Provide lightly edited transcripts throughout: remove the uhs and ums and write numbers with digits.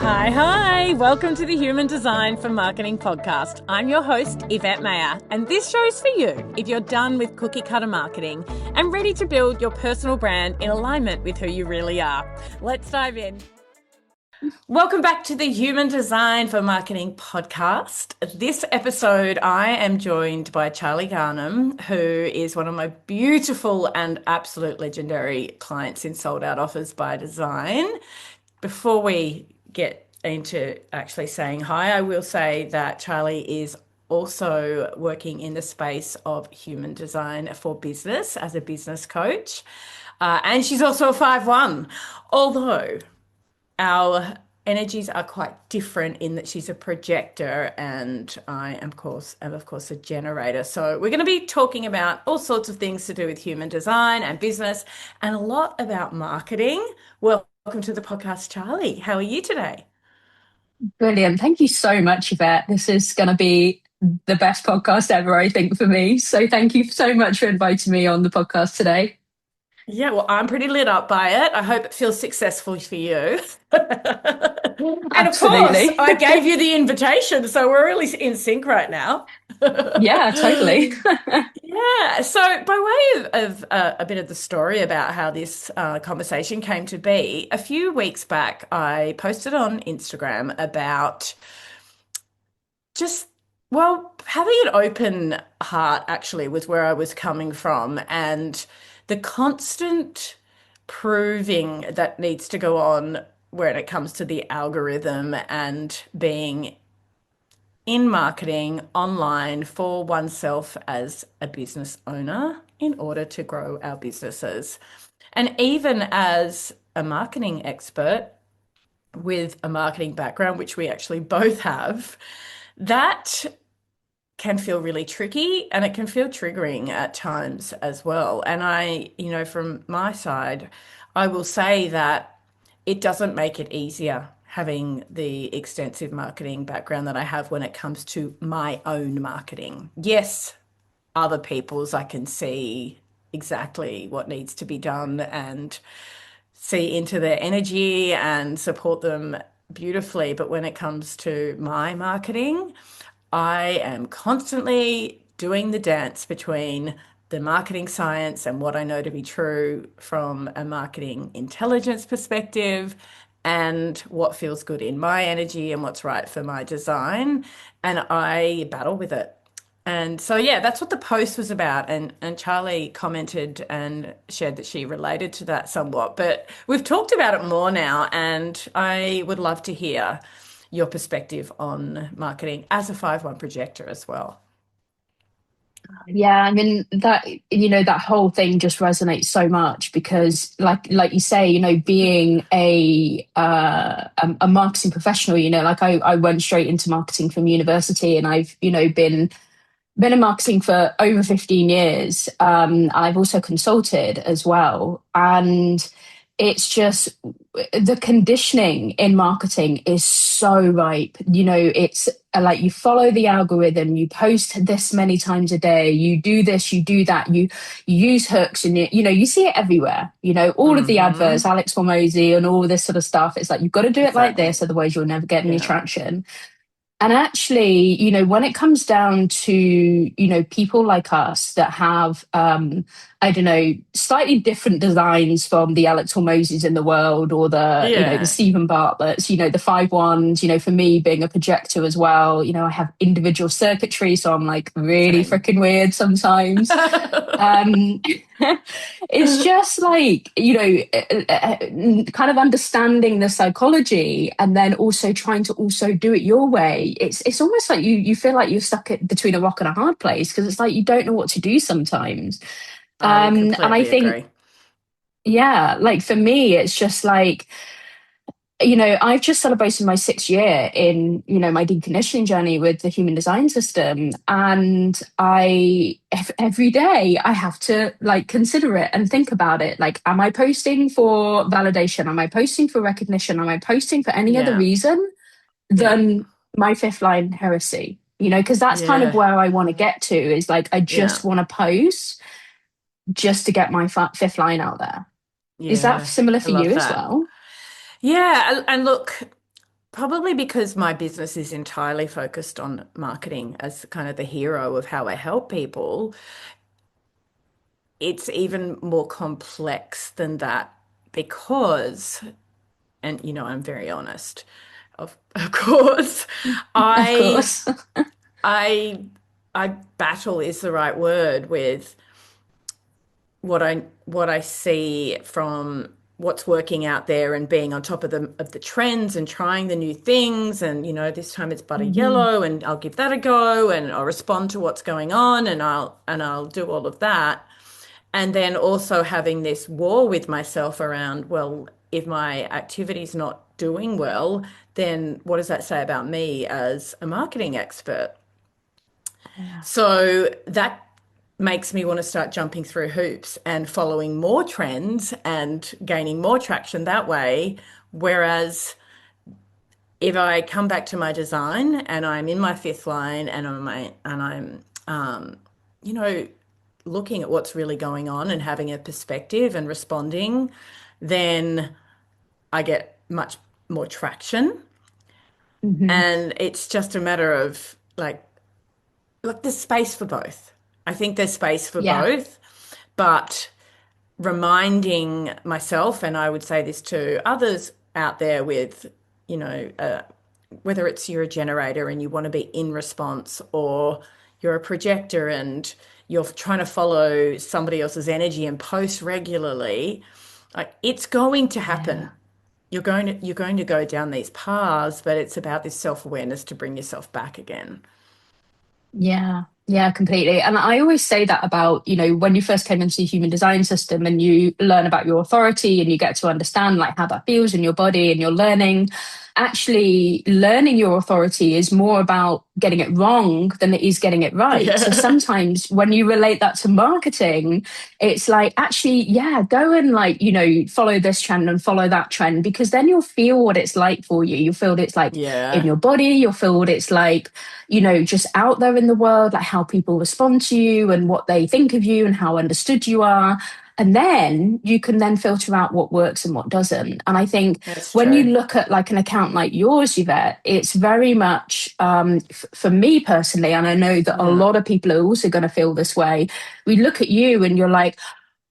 Hi. Welcome to the Human Design for Marketing podcast. I'm your host, Yvette Mayer, and this show's for you if you're done with cookie cutter marketing and ready to build your personal brand in alignment with who you really are. Let's dive in. Welcome back to the Human Design for Marketing podcast. This episode, I am joined by Charlie Garnham, who is one of my beautiful and absolute legendary clients in Sold Out Offers by Design. Before we get into actually saying hi, I will say that Charlie is also working in the space of human design for business as a business coach. And she's also a 5-1, although our energies are quite different in that she's a projector and I am of course a generator. So we're going to be talking about all sorts of things to do with human design and business and a lot about marketing. Welcome to the podcast, Charlie. How are you today? Brilliant. Thank you so much, Yvette. This is going to be the best podcast ever, I think, for me. So thank you so much for inviting me on the podcast today. Yeah, well, I'm pretty lit up by it. I hope it feels successful for you. And of course, Absolutely. I gave you the invitation, so we're really in sync right now. Yeah, totally. Yeah. So, by way of a bit of the story about how this conversation came to be, a few weeks back, I posted on Instagram about just, well, having an open heart actually with where I was coming from and the constant proving that needs to go on when it comes to the algorithm and being in marketing online for oneself as a business owner in order to grow our businesses. And even as a marketing expert with a marketing background, which we actually both have, that can feel really tricky and it can feel triggering at times as well. And from my side, I will say that it doesn't make it easier having the extensive marketing background that I have when it comes to my own marketing. Yes, other people's, I can see exactly what needs to be done and see into their energy and support them beautifully. But when it comes to my marketing, I am constantly doing the dance between the marketing science and what I know to be true from a marketing intelligence perspective and what feels good in my energy and what's right for my design. And I battle with it. And so, yeah, that's what the post was about. And Charlie commented and shared that she related to that somewhat. But we've talked about it more now, and I would love to hear your perspective on marketing as a 5-1 projector as well. Yeah, I mean that whole thing just resonates so much because like you say, being a marketing professional, like I went straight into marketing from university and I've, been in marketing for over 15 years. I've also consulted as well. And it's just the conditioning in marketing is so ripe. It's like you follow the algorithm, you post this many times a day, you do this, you do that, you use hooks and you see it everywhere. All of the adverts, Alex Hormozy and all this sort of stuff. It's like, you've got to do it like Exactly. this, otherwise you'll never get any Yeah. traction. And actually, when it comes down to, people like us that have, I don't know, slightly different designs from the Alex Hormozys in the world or the Yeah. Stephen Bartletts, the 5-1s, for me being a projector as well, I have individual circuitry. So I'm like really Same. freaking weird sometimes. Um, it's just like, kind of understanding the psychology and then also trying to also do it your way. It's almost like you feel like you're stuck between a rock and a hard place because it's like you don't know what to do sometimes. I would And I completely think, agree. yeah, like for me, it's just like, I've just celebrated my 6th year in, my deconditioning journey with the human design system. And every day I have to like consider it and think about it. Like, am I posting for validation? Am I posting for recognition? Am I posting for any other Yeah. reason Yeah. than my fifth line heresy? Because that's kind of Yeah. where I want to get to is like, I Yeah. just want to post just to get my fifth line out there. Is that Yeah. similar I for you love as that. well? Yeah. And look, probably because my business is entirely focused on marketing as kind of the hero of how I help people, it's even more complex than that because, and I'm very honest, of course, Of I course. I I battle is the right word with what I see from what's working out there and being on top of the trends and trying the new things, and this time it's butter Hmm. yellow and I'll give that a go and I'll respond to what's going on and I'll do all of that. And then also having this war with myself around, well, if my activity's not doing well, then what does that say about me as a marketing expert? Yeah. So that makes me want to start jumping through hoops and following more trends and gaining more traction that way. Whereas if I come back to my design and I'm in my fifth line and I'm you know looking at what's really going on and having a perspective and responding, then I get much more traction. Hmm. And it's just a matter of like, look, there's space for both. I think there's space for Yeah. both, but reminding myself, and I would say this to others out there with, you know, uh, whether it's you're a generator and you want to be in response, or you're a projector and you're trying to follow somebody else's energy and post regularly, like it's going to Yeah. happen. You're going to go down these paths, but it's about this self-awareness to bring yourself back again. Yeah, yeah, completely. And I always say that about, when you first came into the human design system and you learn about your authority and you get to understand like how that feels in your body and you're learning, actually learning your authority is more about getting it wrong than it is getting it right. So Yeah. sometimes when you relate that to marketing, it's like, actually, yeah, go and like, follow this trend and follow that trend, because then you'll feel what it's like for you. You'll feel what it's like in Yeah. your body. You'll feel what it's like just out there in the world, like how people respond to you and what they think of you and how understood you are. And then you can then filter out what works and what doesn't. And I think That's when you true. look at like an account like yours, Yvette, it's very much for me personally, and I know that a Yeah. lot of people are also going to feel this way. We look at you and you're like,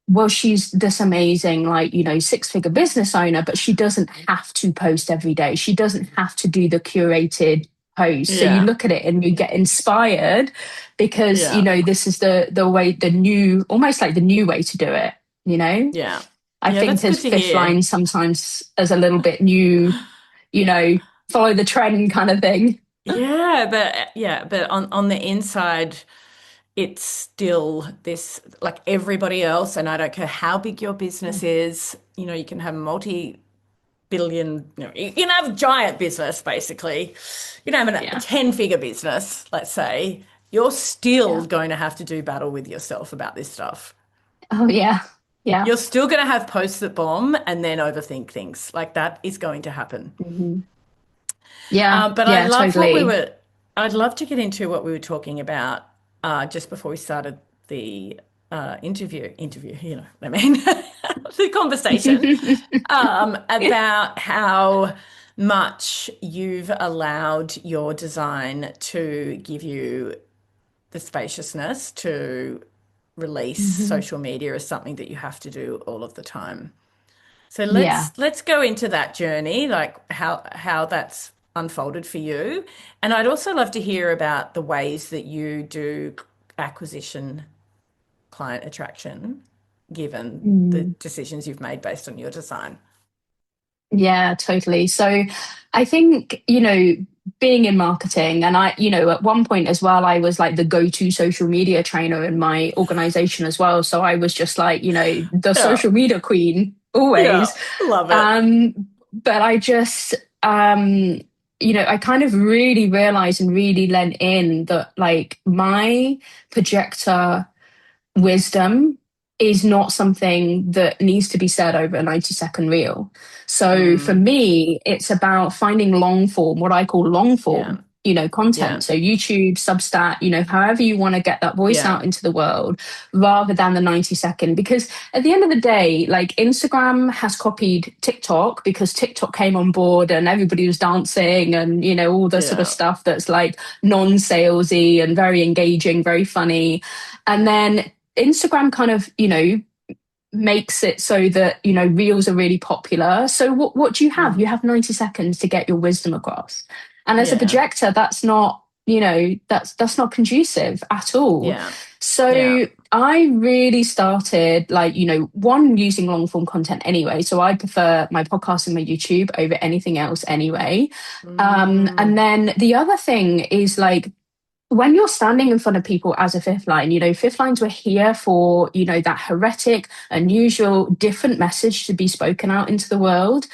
well, she's this amazing, like, six-figure business owner, but she doesn't have to post every day. She doesn't have to do the curated post. So you Yeah. look at it and you get inspired because, Yeah. this is the way, the new, almost like the new way to do it, you know? Yeah. I Yeah, think that's good as to fifth hear. line sometimes as a little bit new, you know, follow the trend kind of thing. Yeah, but on the inside, it's still this like everybody else, and I don't care how big your business is, you can have multi-billion, you can have a giant business basically. You can have a Yeah. 10-figure business, let's say. You're still Yeah. going to have to do battle with yourself about this stuff. Oh, yeah. Yeah. You're still going to have posts that bomb and then overthink things. Like that is going to happen. Mhm. Yeah. But I Yeah, love what we totally. were, I'd love to get into what we were talking about just before we started the interview, what I mean, the conversation about how much you've allowed your design to give you the spaciousness to release Mhm. social media as something that you have to do all of the time. So Yeah. let's go into that journey, like how that's unfolded for you. And I'd also love to hear about the ways that you do acquisition, client attraction, given the Mm. decisions you've made based on your design. Yeah, totally. So I think, being in marketing, and at one point as well, I was like the go-to social media trainer in my organization as well. So I was just like, the Yeah, social media queen yeah, always. love it. Um, but I just, I kind of really realized and really lent in that like my projector wisdom is not something that needs to be said over a 90-second reel. So for Mm, me, it's about finding long form, what I call long yeah, form. content. Yeah. So YouTube, Substack, however you want to get that voice Yeah. out into the world rather than the 90-second. Because at the end of the day, like Instagram has copied TikTok because TikTok came on board and everybody was dancing and, all the sort of Yeah. stuff that's like non-salesy and very engaging, very funny. And then Instagram kind of, makes it so that reels are really popular. So what do you have? You Mm. have 90 seconds to get your wisdom across, and as a Yeah. projector that's not that's not conducive at all. Yeah. Yeah. So I really started, like, one, using long form content anyway, so I prefer my podcast and my YouTube over anything else anyway. And Mm. then the other thing is, like, when you're standing in front of people as a fifth line, fifth lines were here for, that heretic, unusual, different message to be spoken out into the world.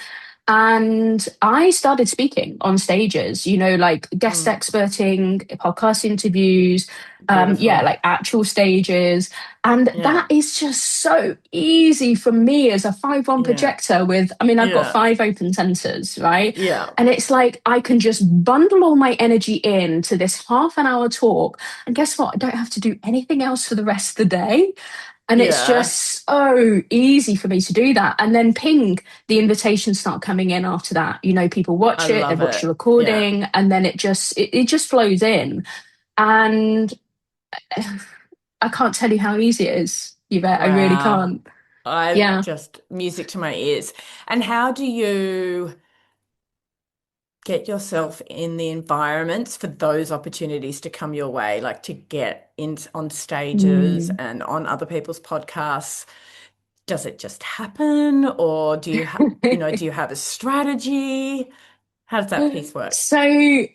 And I started speaking on stages, like guest Mm. experting, podcast interviews, yeah, Beautiful. like actual stages. And Yeah. that is just so easy for me as a 5-1 Yeah. projector with, I mean, I've got Yeah. 5 open sensors, right? Yeah. And it's like I can just bundle all my energy into this half an hour talk. And guess what? I don't have to do anything else for the rest of the day. And it's Yeah. just so easy for me to do that. And then ping, the invitations start coming in after that. People I watch it, they love watch the it. Yeah. recording, and then it just flows in. And I can't tell you how easy it is, Yvette. I really Wow. can't. I Yeah. just music to my ears. And how do you get yourself in the environments for those opportunities to come your way, like to get in on stages Mm. and on other people's podcasts? Does it just happen, or do you have a strategy? How does that piece work? So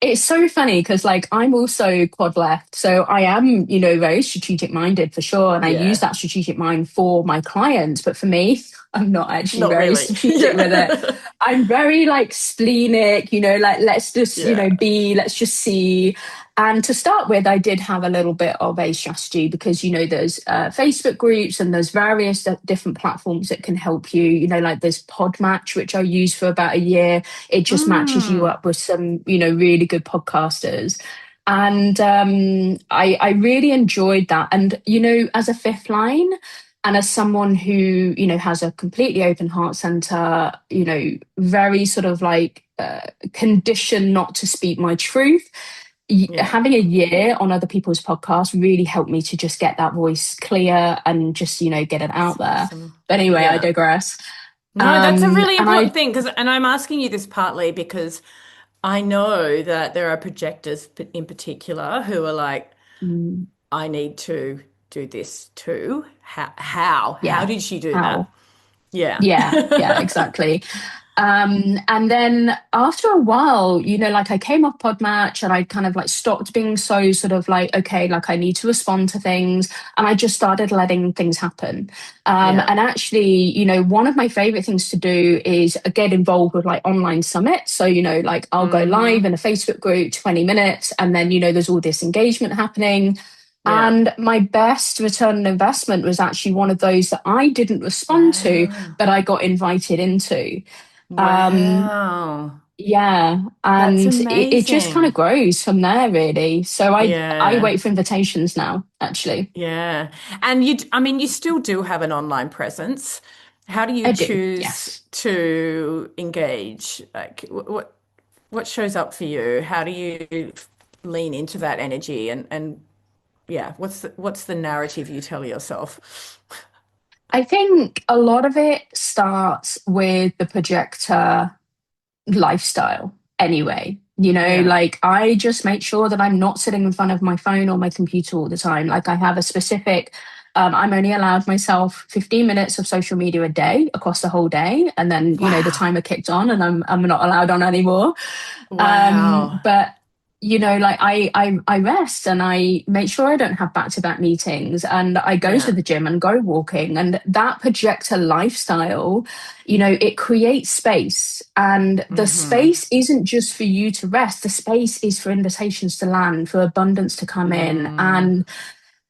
it's so funny because, like, I'm also quad left. So I am, very strategic minded for sure. And I use Yeah, that strategic mind for my clients. But for me, I'm not actually not very really. strategic with it. Yeah. I'm very like splenic, like, let's just, Yeah. let's just see. And to start with, I did have a little bit of a strategy because, there's Facebook groups and there's various different platforms that can help you, like there's Podmatch, which I used for about a year. It just matches you Mm. up with some, really good podcasters. And I really enjoyed that. And, as a fifth line, and as someone who, has a completely open heart center, very sort of like conditioned not to speak my truth, Yeah. having a year on other people's podcasts really helped me to just get that voice clear and just, get it That's out there. awesome. But anyway, I Yeah. digress. No, that's a really And important I, thing and I'm asking you this partly because I know that there are projectors in particular who are like, mm, I need to do this too. How yeah, did she do that? how? Yeah. Yeah, exactly. And then after a while, like I came off Podmatch and I kind of like stopped being so sort of like, okay, like I need to respond to things. And I just started letting things happen. Yeah. And actually, one of my favorite things to do is get involved with like online summits. So, like I'll go live Hmm. in a Facebook group, 20 minutes, and then, there's all this engagement happening. Yeah. And my best return on investment was actually one of those that I didn't respond to, Wow. but I got invited into. Um, Wow. yeah, That's and it just kind of amazing. grows from there, really. So I Yeah. wait for invitations now, actually. Yeah. And I mean, you still do have an online presence. How do you I do, choose yes. to engage? Like, what shows up for you? How do you lean into that energy and yeah, what's the narrative you tell yourself? I think a lot of it starts with the projector lifestyle anyway. Yeah. Like I just make sure that I'm not sitting in front of my phone or my computer all the time. Like I have a specific, I'm only allowed myself 15 minutes of social media a day across the whole day. And then, the Wow. timer kicked on and I'm not allowed on anymore. Wow. But like I rest and I make sure I don't have back-to-back meetings and I go to Yeah. the gym and go walking, and that projector lifestyle, it creates space, and the Mm-hmm. space isn't just for you to rest. The space is for invitations to land, for abundance to come in. Mm. And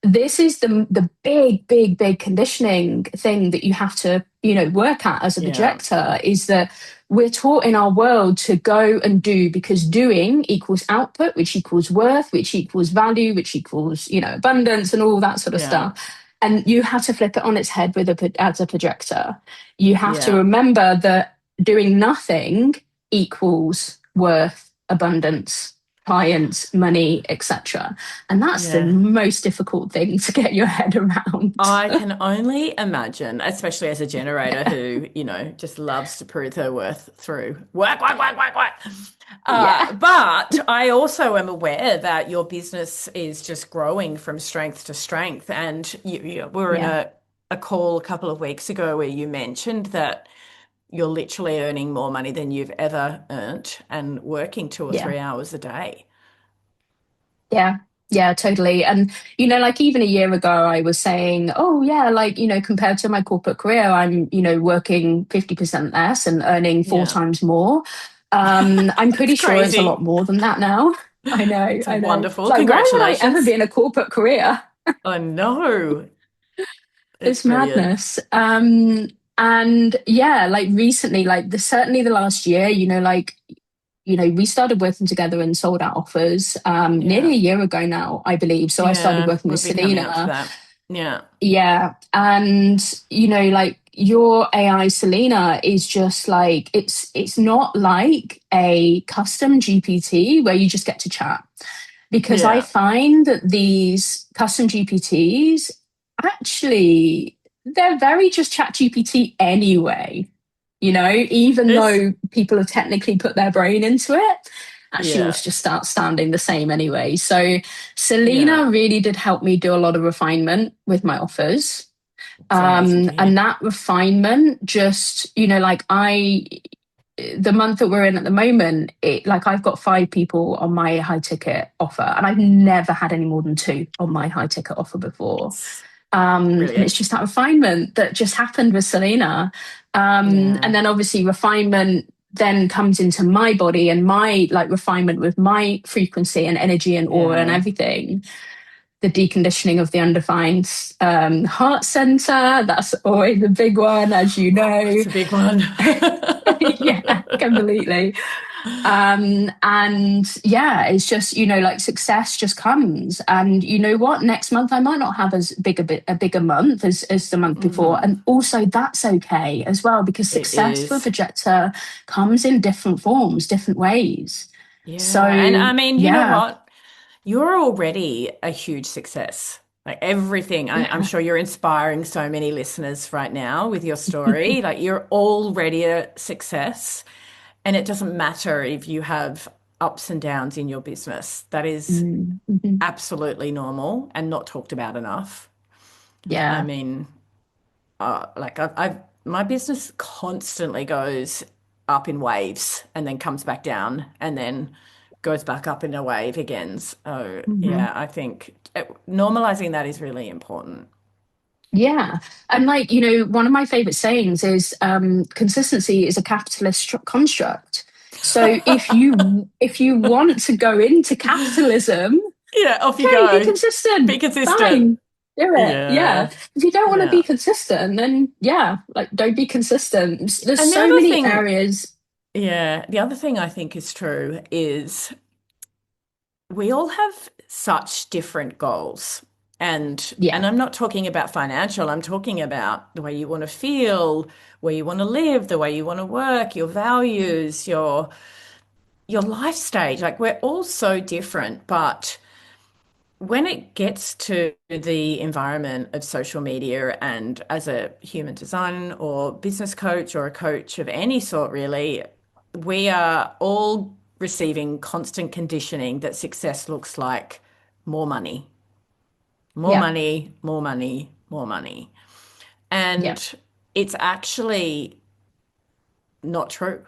this is the big conditioning thing that you have to, work at as a Yeah. projector, is that we're taught in our world to go and do, because doing equals output, which equals worth, which equals value, which equals, abundance and all that sort of Yeah. stuff. And you have to flip it on its head as a projector. You have to Yeah. remember that doing nothing equals worth, abundance, clients, money, etc. And that's the Yeah. most difficult thing to get your head around. I can only imagine, especially as a generator who, just loves to prove her worth through work, work, work, work, work. Yeah. But I also am aware that your business is just growing from strength to strength. And we were in Yeah. a call a couple of weeks ago where you mentioned that you're literally earning more money than you've ever earned and working 2 or 3 Yeah. hours a day. Yeah. Yeah, totally. And, like even a year ago, I was saying, oh, yeah, like, compared to my corporate career, I'm, working 50% less and earning four Yeah. times more. I'm It's pretty sure it's a lot crazy. more than that now. I know, It's I know. It's wonderful. like, why would I ever be Congratulations. in a corporate career? I know. It's It's brilliant. madness. And yeah, like recently, like certainly the last year, like, we started working together and sold out offers nearly Yeah. a year ago now, I believe. So I started Yeah. working with We'll be coming up to Selena. that. Yeah. Yeah. And, like your AI Selena is just like, it's not like a custom GPT where you just get to chat. Because I Yeah. find that these custom GPTs actually, they're very just chat GPT anyway, even It's, though people have technically put their brain into it, actually will yeah. just start sounding the same anyway. So Yeah. Selena really did help me do a lot of refinement with my offers. It's amazing to And hear. that refinement just, like the month that we're in at the moment, like I've got 5 people on my high ticket offer, and I've never had any more than 2 on my high ticket offer before. It's And it's brilliant. just that refinement that just happened with Selena. Yeah. And then obviously refinement then comes into my body, and my like refinement with my frequency and energy and aura and Yeah. everything. The deconditioning of the undefined heart center. That's always a big one, as you know. It's a big one. Yeah, completely. And yeah, it's just, like success just comes. And you know what? Next month I might not have as big a bigger month as the month before. Hmm. And also that's okay as well, because It success for a is. projector comes in different forms, different ways. Yeah. And So I mean, you know yeah, what? You're already a huge success. Like everything, I'm yeah. sure you're inspiring so many listeners right now with your story. Like you're already a success. And it doesn't matter if you have ups and downs in your business. That is Mm-hmm. absolutely normal and not talked about enough. I Yeah. mean, like I've my business constantly goes up in waves and then comes back down and then goes back up in a wave again. So Mhm. yeah, I think normalizing that is really important. Yeah. And like, one of my favorite sayings is consistency is a capitalist construct. So if you want to go into capitalism, Yeah, off you okay, be go. Be consistent. consistent. Fine. Do it. Yeah. Yeah. If you don't want to be Yeah. consistent, then yeah, like don't be consistent. There's And the so other many thing, areas. yeah, the other thing I think is true is we all have such different goals. And Yeah. I'm not talking about financial, I'm talking about the way you want to feel, where you want to live, the way you want to work, your values, your life stage. Like we're all so different, but when it gets to the environment of social media and as a human design or business coach or a coach of any sort, really, we are all receiving constant conditioning that success looks like more money, more Yeah. money, more money, more money. Yeah. And it's actually not true.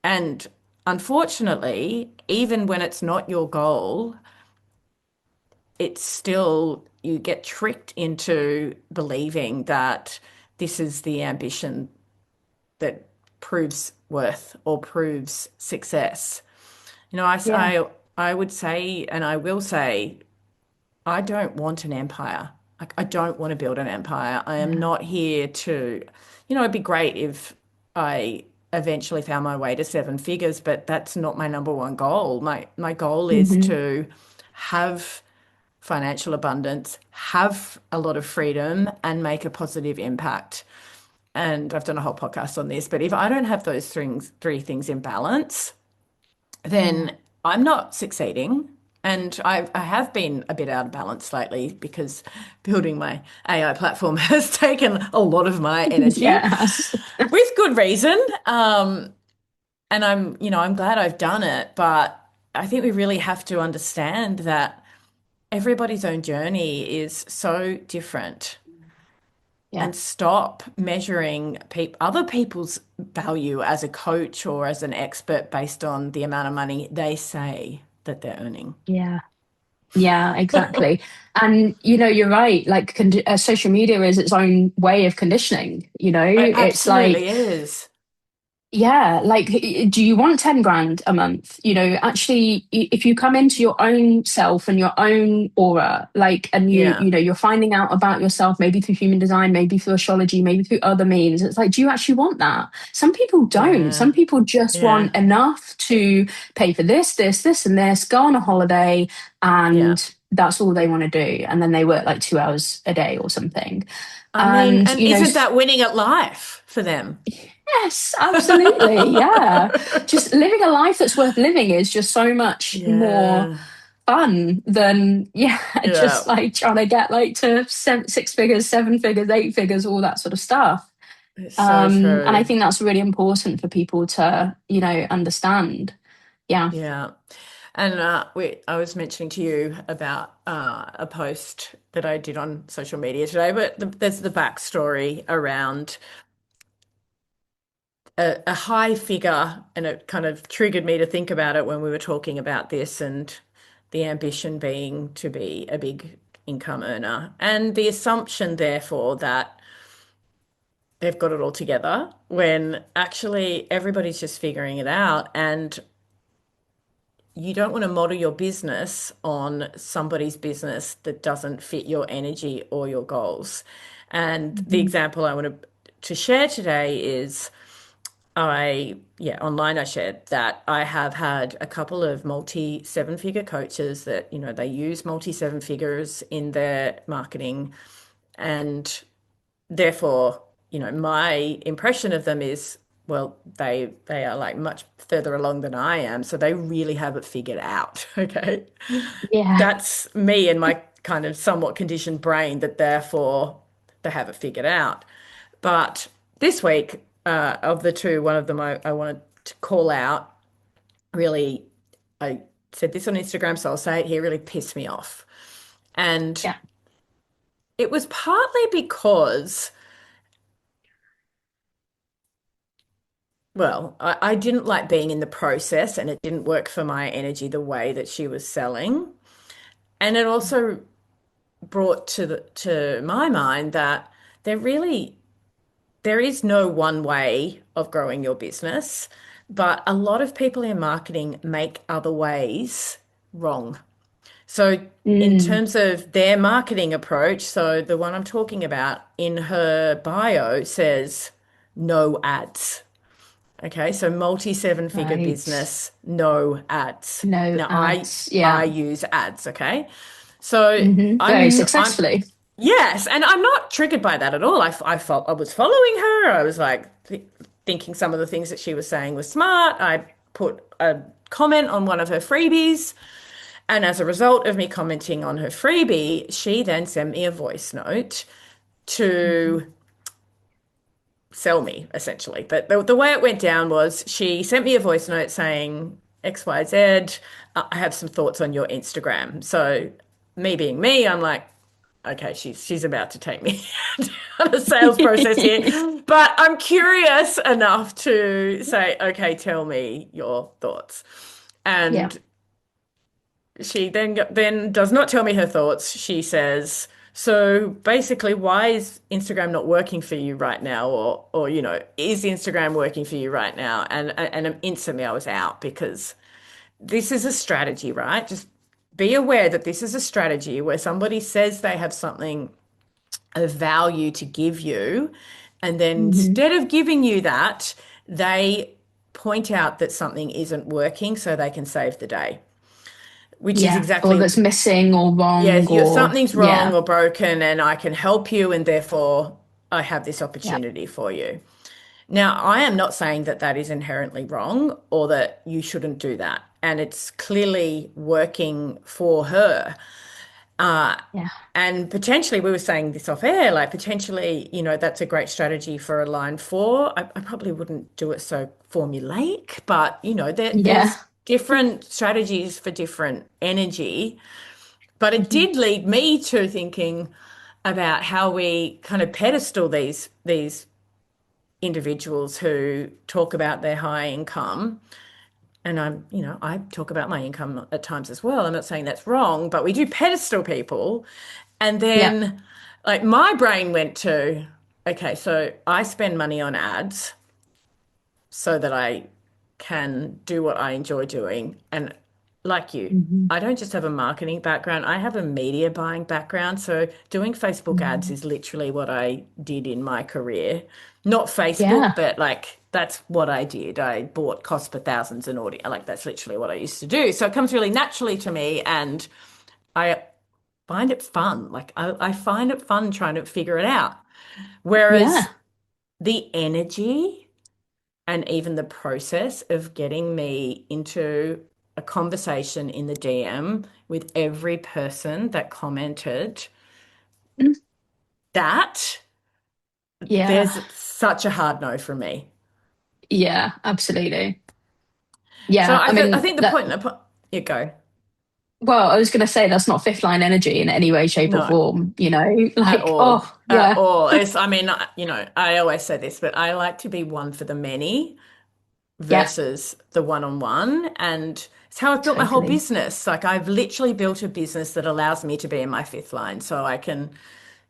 And unfortunately, even when it's not your goal, it's still, you get tricked into believing that this is the ambition that proves worth or proves success. You know, Yeah. I would say, and I will say, I don't want an empire. Like, I don't want to build an empire. I am Yeah. not here to, it'd be great if I eventually found my way to seven figures, but that's not my number one goal. My goal is Hmm. to have financial abundance, have a lot of freedom, and make a positive impact. And I've done a whole podcast on this, but if I don't have those three things in balance, Yeah. then I'm not succeeding. And I have been a bit out of balance lately because building my AI platform has taken a lot of my energy Yes. with good reason. And I'm glad I've done it, but I think we really have to understand that everybody's own journey is so different Yeah. and stop measuring other people's value as a coach or as an expert based on the amount of money they say that they're earning. Yeah. Yeah, exactly. And you're right. Like, social media is its own way of conditioning. It It's like, absolutely is. yeah, like, do you want 10 grand a month? Actually, if you come into your own self and your own aura, like, and Yeah. you're finding out about yourself, maybe through human design, maybe through astrology, maybe through other means. It's like, do you actually want that? Some people don't. Yeah. Some people just Yeah. want enough to pay for this, and this, go on a holiday, Yeah. and that's all they want to do. And then they work like 2 hours a day or something. I mean, And, and isn't that winning at life for them? yes, absolutely. Yeah. Just living a life that's worth living is just so much more Yeah. fun than, yeah, just Yeah. like trying to get like to six figures, seven figures, eight figures, all that sort of stuff. It's so And I true. think that's really important for people to, understand. Yeah. Yeah. And I was mentioning to you about a post that I did on social media today, but there's the backstory around a high figure, and it kind of triggered me to think about it when we were talking about this, and the ambition being to be a big income earner, and the assumption, therefore, that they've got it all together when actually everybody's just figuring it out. And you don't want to model your business on somebody's business that doesn't fit your energy or your goals. And the Mhm. example I want to share today is online I shared that I have had a couple of multi seven figure coaches that, they use multi seven figures in their marketing. And therefore, my impression of them is, well, they are like much further along than I am, so they really have it figured out. Okay. Yeah. That's me and my kind of somewhat conditioned brain that therefore they have it figured out. But this week, of the two, one of them I wanted to call out. Really, I said this on Instagram, so I'll say it here, really pissed me off. And Yeah. it was partly because, well, I didn't like being in the process and it didn't work for my energy the way that she was selling. And it also brought to my mind that there really there is no one way of growing your business, but a lot of people in marketing make other ways wrong. So, in Mm, terms of their marketing approach, so the one I'm talking about in her bio says no ads. Okay, so multi seven figure right. business, no ads. No Now ads. I Yeah. use ads, okay? So Very I'm successfully. yes, and I'm not triggered by that at all. I felt I was following her. I was like thinking some of the things that she was saying was smart. I put a comment on one of her freebies, and as a result of me commenting on her freebie, she then sent me a voice note Mhm. to sell me, essentially. But the way it went down was she sent me a voice note saying, XYZ, I have some thoughts on your Instagram. So, me being me, I'm like, okay, she's about to take me down a sales process here. But I'm curious enough to say, okay, tell me your thoughts. Yeah. And she then does not tell me her thoughts. She says, "So basically, why is Instagram not working for you right now, or is Instagram working for you right now?" And instantly I was out because this is a strategy, right? Just be aware that this is a strategy where somebody says they have something of value to give you, and then Hmm. instead of giving you that, they point out that something isn't working so they can save the day, which is Yeah. Or exactly, that's missing or wrong yes, or something's wrong yeah. or broken, and I can help you, and therefore I have this Yeah. opportunity for you. Now, I am not saying that that is inherently wrong or that you shouldn't do that. And it's clearly working for her. Uh, Yeah. and potentially, we were saying this off air, like potentially, that's a great strategy for a line four. I probably wouldn't do it so formulaic, but, there's Yeah. different strategies for different energy. But it Hmm. did lead me to thinking about how we kind of pedestal these individuals who talk about their high income. And I talk about my income at times as well. I'm not saying that's wrong, but we do pedestal people. And Yeah. then, like, my brain went to, okay, so I spend money on ads so that I can do what I enjoy doing. And like you, Hmm. I don't just have a marketing background, I have a media buying background. So doing Facebook ads Hmm. is literally what I did in my career. Not Facebook, Yeah. but like that's what I did. I bought cost per thousands and audio. Like that's literally what I used to do. So it comes really naturally to me and I find it fun. Like I find it fun trying to figure it out. Whereas Yeah. the energy and even the process of getting me into a conversation in the DM with every person that commented Mm. that, Yeah. there's such a hard no from me. Yeah. Absolutely. So Yeah. I I mean, think the that, point, you go. well, I was going to say that's not fifth line energy in any way, shape, or No, form, at like, all. oh, At yeah, all. I mean, I always say this, but I like to be one for the many yeah, versus the one-on-one. And it's how I've built my whole totally. business. Like I've literally built a business that allows me to be in my fifth line. So I can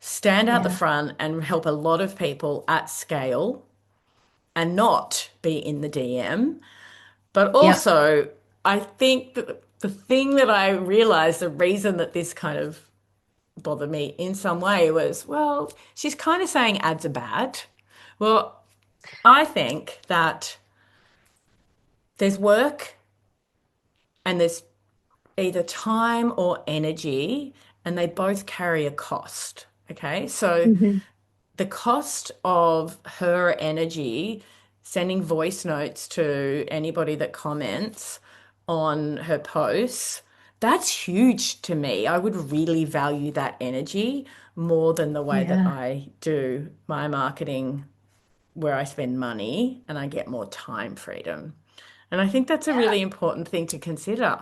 stand out the Yeah. front and help a lot of people at scale and not be in the DM. But Yeah. also, I think that the thing that I realized, the reason that this kind of bothered me in some way was, well, she's kind of saying ads are bad. Well, I think that there's work and there's either time or energy, and they both carry a cost. Okay. So Hmm. the cost of her energy sending voice notes to anybody that comments on her posts, that's huge to me. I would really value that energy more than the way that Yeah. I do my marketing, where I spend money and I get more time freedom. And I think that's a Yeah. really important thing to consider.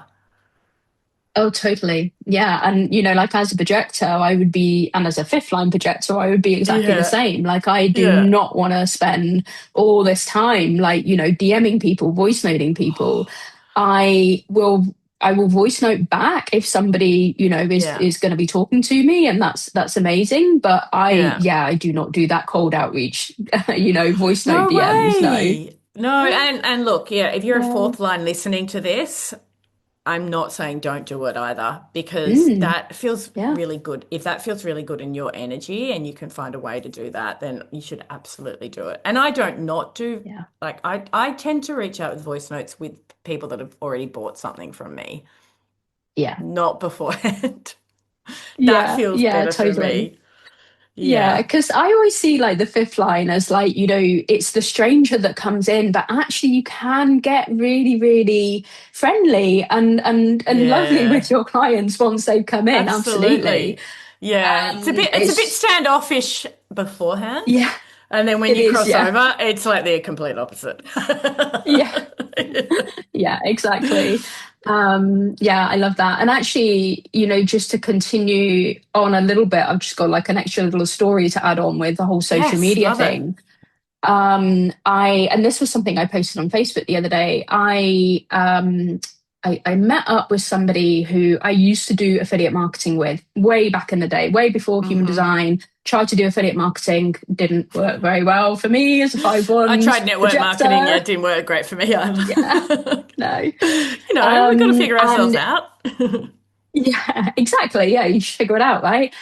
Oh, totally. Yeah. And, like as a projector, I would be, and as a fifth line projector, I would be exactly the Yeah. same. Like, I do Yeah. not want to spend all this time, like, DMing people, voice noting people. I will. I will voice note back if somebody, Yeah. is going to be talking to me, and that's amazing. But Yeah. yeah, I do not do that cold outreach, voice note No DMs. No. way. No, and look, yeah, if you're a Yeah. fourth line listening to this, I'm not saying don't do it either, because Mm, that feels yeah. really good. If that feels really good in your energy and you can find a way to do that, then you should absolutely do it. And I don't not do, Yeah. like I tend to reach out with voice notes with people that have already bought something from me, Yeah. not beforehand. That Yeah. feels Yeah. better for Totally. me. Yeah, Yeah. because I always see like the fifth line as like, it's the stranger that comes in, but actually you can get really, really friendly and lovely Yeah. with your clients once they've come in. Absolutely. Absolutely. Yeah. It's a bit It's standoffish beforehand. yeah, And then when it you is. cross Yeah. over, it's like the complete opposite. Yeah. Yeah, exactly. Yeah, I love that. And actually, just to continue on a little bit, I've just got like an extra little story to add on with the whole social Yes, media love it. thing. And this was something I posted on Facebook the other day. I met up with somebody who I used to do affiliate marketing with way back in the day, way before human Hmm. design. Tried to do affiliate marketing, didn't work very well for me as a five I one tried network marketing. Yeah, projector. it didn't work great for me Yeah, either. no. We've got to figure ourselves And out. Yeah, exactly. Yeah, you should figure it out, right?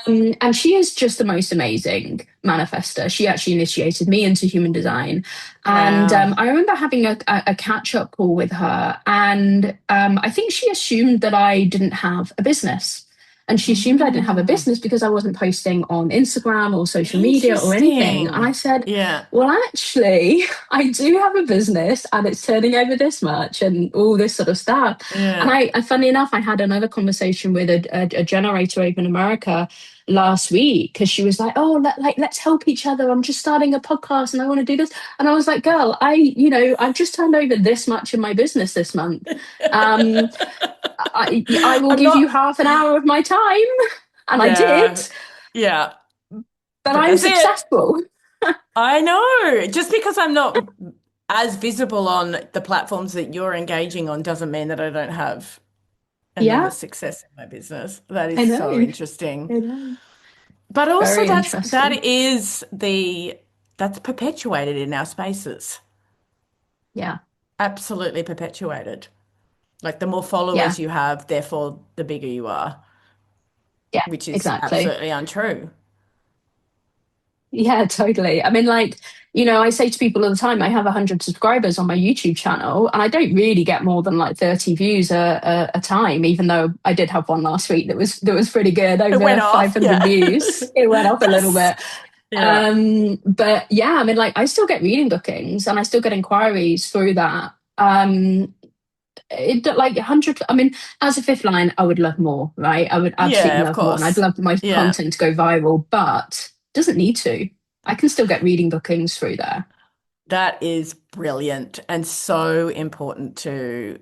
And she is just the most amazing manifester. She actually initiated me into human design. And Wow. I remember having a catch up call with her, and I think she assumed that I didn't have a business. And she assumed I didn't have a Mm, business because I wasn't posting on Instagram or social media or anything. And I interesting. said, Yeah. well, actually, I do have a business and it's turning over this much and all this sort of stuff. And Yeah. funny enough, I had another conversation with a generator over in America last week because she was like, "Oh, let's help each other. I'm just starting a podcast and I want to do this." And I was like, "Girl, I've just turned over this much in my business this month. Um, I will I'm give you not, half an hour of my time," and I did, yeah. Yeah. but But I'm that's it. successful. I know. Just because I'm not as visible on the platforms that you're engaging on doesn't mean that I don't have another Yeah, success in my business. That I is know. so interesting. I know. But also Very that's interesting. that is the that's perpetuated in our spaces. Yeah, Absolutely perpetuated. Like the more yeah, followers you have, therefore the bigger you are, yeah, which is exactly. absolutely untrue. Yeah, totally. I mean, like, I say to people all the time, I have 100 subscribers on my YouTube channel, and I don't really get more than like 30 views a time, even though I did have one last week that was pretty good, It went over off, 500 yeah. views. It went up a little Yes. bit. Yeah. But yeah, I mean, like, I still get reading bookings and I still get inquiries through that. It like 100, I mean, as a fifth line, I would love more, right? I would Yeah, absolutely of love more, and I'd course. love my Yeah. content to go viral, but it doesn't need to. I can still get reading bookings through there. That is brilliant and so important to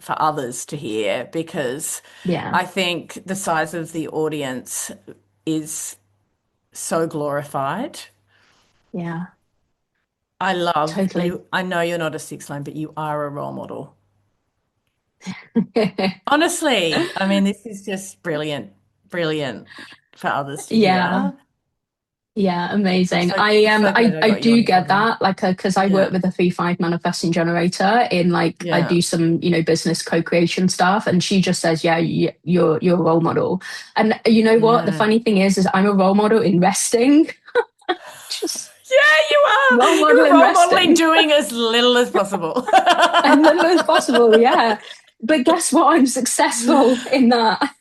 for others to hear because Yeah, I think the size of the audience is so glorified. yeah, I love totally. you. I know you're not a six line, but you are a role model. Honestly, I mean, this is just brilliant, brilliant for others to Yeah, hear. yeah, I'm amazing. so I so glad I I got you do on get board here. that, like, because I work Yeah, with a 3-5 manifesting generator in, like, I yeah, do some business co-creation stuff, and she just says, yeah, you're a role model. And you know what? The yeah. funny thing is I'm a role model in resting. Just Yeah, you role are. model You're in role modeling resting doing as little as possible. as little as possible. Yeah. But guess what? I'm successful in that.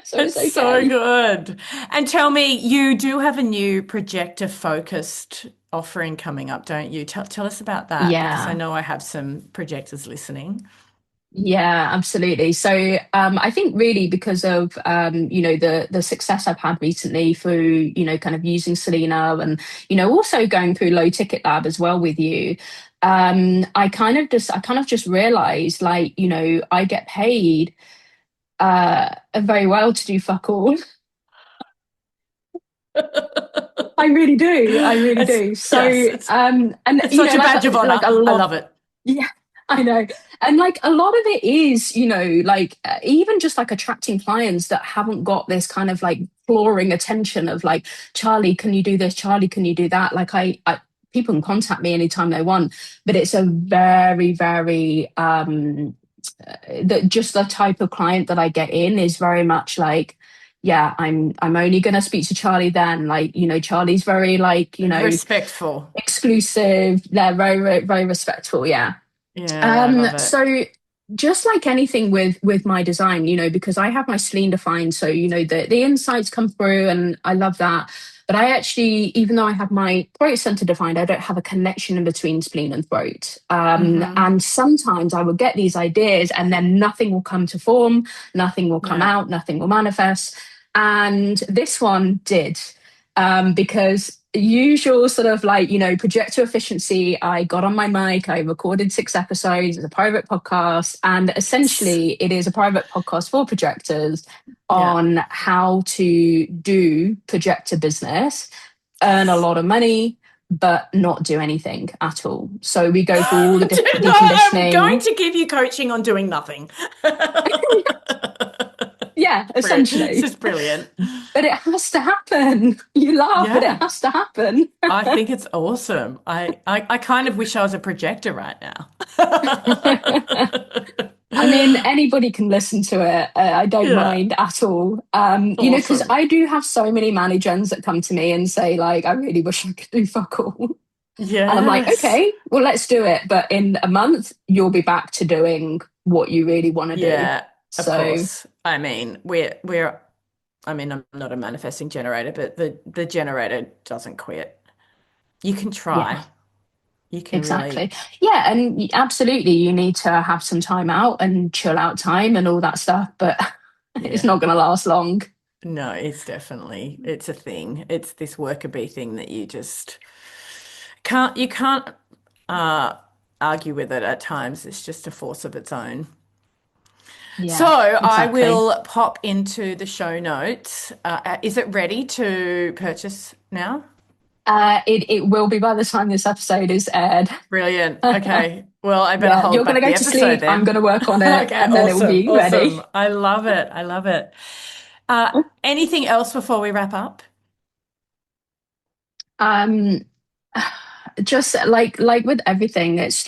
So it's It's so okay. good. And tell me, you do have a new projector focused offering coming up, don't you? Tell us about that because I Yeah. know I have some projectors listening. Yeah, absolutely. So I think really because of the success I've had recently through kind of using Selena and also going through low ticket lab as well with you. I kind of just realized, like, I get paid very well to do fuck all. I really do. I really It's do. yes, So and it's such a badge of like honor. a I lot. love it. Yeah, I know. And like a lot of it is, like even just like attracting clients that haven't got this kind of like clawing attention of like, Charlie, can you do this? Charlie, can you do that? Like people can contact me anytime they want, but it's a very, very, that just the type of client that I get in is very much like, yeah, I'm only gonna speak to Charlie then. Like, Charlie's very like, Respectful. exclusive. They're very, very, very respectful. Yeah. Yeah, I love it. So just like anything with my design, because I have my spleen defined, so the insides come through, and I love that. But I actually, even though I have my throat center defined, I don't have a connection in between spleen and throat. Hmm. And sometimes I will get these ideas, and then nothing will come to form, nothing will come Yeah. out, nothing will manifest. And this one did, because usual sort of like projector efficiency, I got on my mic, I recorded 6 episodes. It's a private podcast, and essentially it is a private podcast for projectors Yeah. on how to do projector business, earn a Yes. lot of money, but not do anything at all. So we go through all the I'm going deconditioning. to give you coaching on doing nothing. Yeah, Brilliant. It's essentially. just brilliant. But it has to happen. You laugh, but it Yeah. has to happen. I think it's awesome. I kind of wish I was a projector right now. I mean, anybody can listen to it. I don't Yeah. mind at all. Because Awesome. I do have so many managers that come to me and say, like, I really wish I could do fuck all. And I'm like, Yes. okay, well, let's do it. But in a month, you'll be back to doing what you really want to do. Yeah, of So, course. I mean, we're I mean, I'm not a manifesting generator, but the generator doesn't quit. You can yeah, try. You can really, exactly. Yeah, and absolutely, you need to have some time out and chill out time and all that stuff. But it's yeah. not going to last long. No, it's a thing. It's this worker bee thing that you can't uh argue with it at times. It's just a force of its own. So Yeah, I exactly. will pop into the show notes. Is it ready to purchase now? It will be by the time this episode is aired. Brilliant. Okay. Well, I better Yeah, hold you're going to back go the to episode sleep. I'm then. going to work on it, Okay, and then it will awesome. be ready. Awesome. I love it. I love it. Anything else before we wrap up? Um, just like with everything, it's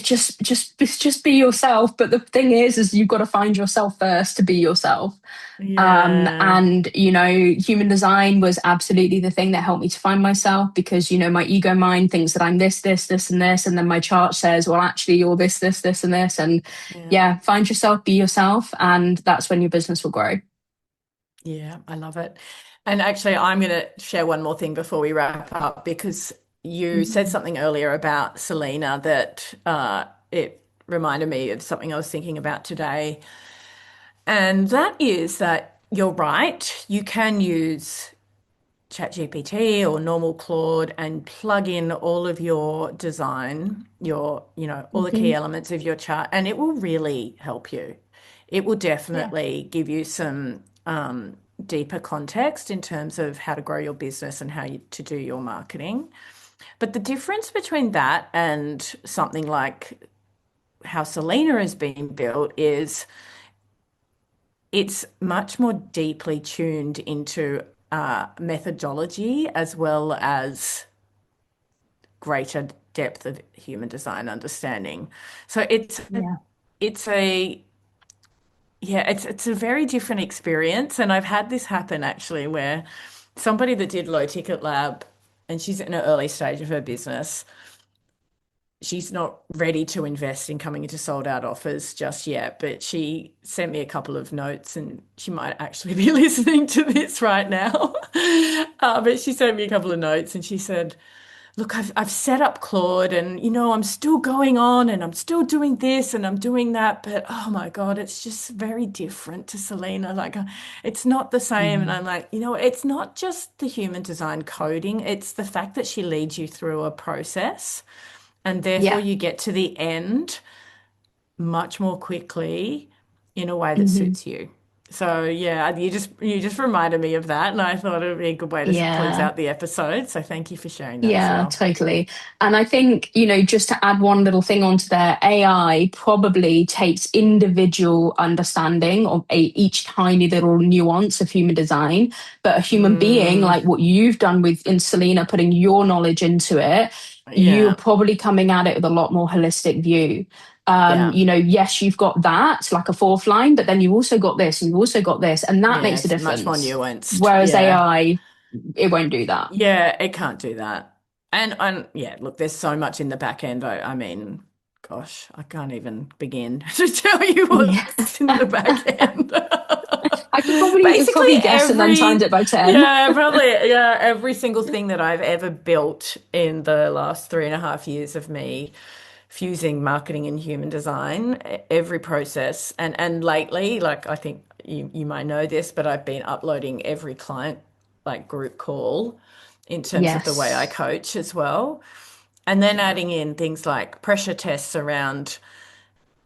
just be yourself. But the thing is you've got to find yourself first to be yourself. Yeah. And human design was absolutely the thing that helped me to find myself, because my ego mind thinks that I'm this, and this, and then my chart says, well, actually, you're this, and this, and Yeah. yeah, find yourself, be yourself, and that's when your business will grow. Yeah, I love it. And actually, I'm going to share one more thing before we wrap up because you said Mhm. something earlier about Selena that it reminded me of something I was thinking about today. And that is that you're right. You can use ChatGPT or normal Claude and plug in all of your design, all the key Mhm. elements of your chart, and it will really help you. It will Yeah. definitely give you some deeper context in terms of how to grow your business and to do your marketing. But the difference between that and something like how Selena is being built is it's much more deeply tuned into methodology as well as greater depth of human design understanding. So Yeah. it's a yeah, it's a very different experience. And I've had this happen actually where somebody that did low ticket lab and she's in an early stage of her business, she's not ready to invest in coming into sold out offers just yet, but she sent me a couple of notes and she might actually be listening to this right now. But she sent me a couple of notes and she said, look, I've set up Claude and I'm still going on and I'm still doing this and I'm doing that, but oh my God, it's just very different to Selena. Like it's not the same. And Mhm. I'm like, it's not just the human design coding, it's the fact that she leads you through a process and therefore Yeah. you get to the end much more quickly in a way that Mhm. suits you. So yeah, you just reminded me of that, and I thought it would be a good way to close Yeah. out the episode. So thank you for sharing that as Yeah, well. totally. And I think, just to add one little thing onto there, AI probably takes individual understanding of each tiny little nuance of human design. But a human being, Mm, like what you've done with in Selena, putting your knowledge into it, you're yeah, probably coming at it with a lot more holistic view. yeah, Yes, you've got that, like a fourth line, but then you also got this, and you also got this, and that yeah. makes a It's much more difference. nuanced. Whereas Yeah, AI, it won't do that. yeah. It can't do that. And yeah, look, there's so much in the back end. I mean, gosh, I can't even begin to tell you Yeah. what's in the back end. I could probably Basically, guess and then times it by 10. yeah, probably, yeah, every single thing that I've ever built in the last 3.5 years of me fusing marketing and human design, every process, and lately, like I think you might know this, but I've been uploading every client like group call in terms of the way I Yes. coach as well, and then Yeah. adding in things like pressure tests around.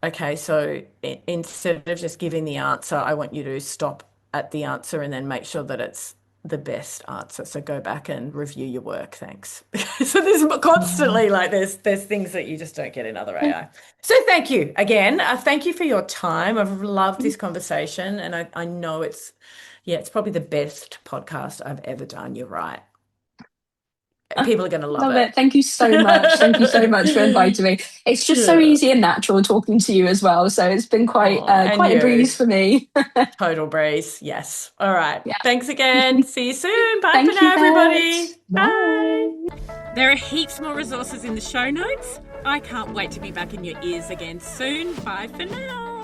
Okay, so instead of just giving the answer, I want you to stop at the answer and then make sure that it's the best answer. So go back and review your work. Thanks. So there's Yeah. constantly like there's things that you just don't get in other AI. So thank you again. Thank you for your time. I've loved this conversation, and I know it's probably the best podcast I've ever done. You're right. People are going to love Love it. it. Thank you so much. Thank you so much for inviting me. It's just so Yeah. easy and natural talking to you as well. So it's been Oh, and quite a you. breeze for me. Total breeze. Yes. All right. Yeah. Thanks again. See you soon. Bye for Thank you, now, everybody. Beth. Bye. Bye. There are heaps more resources in the show notes. I can't wait to be back in your ears again soon. Bye for now.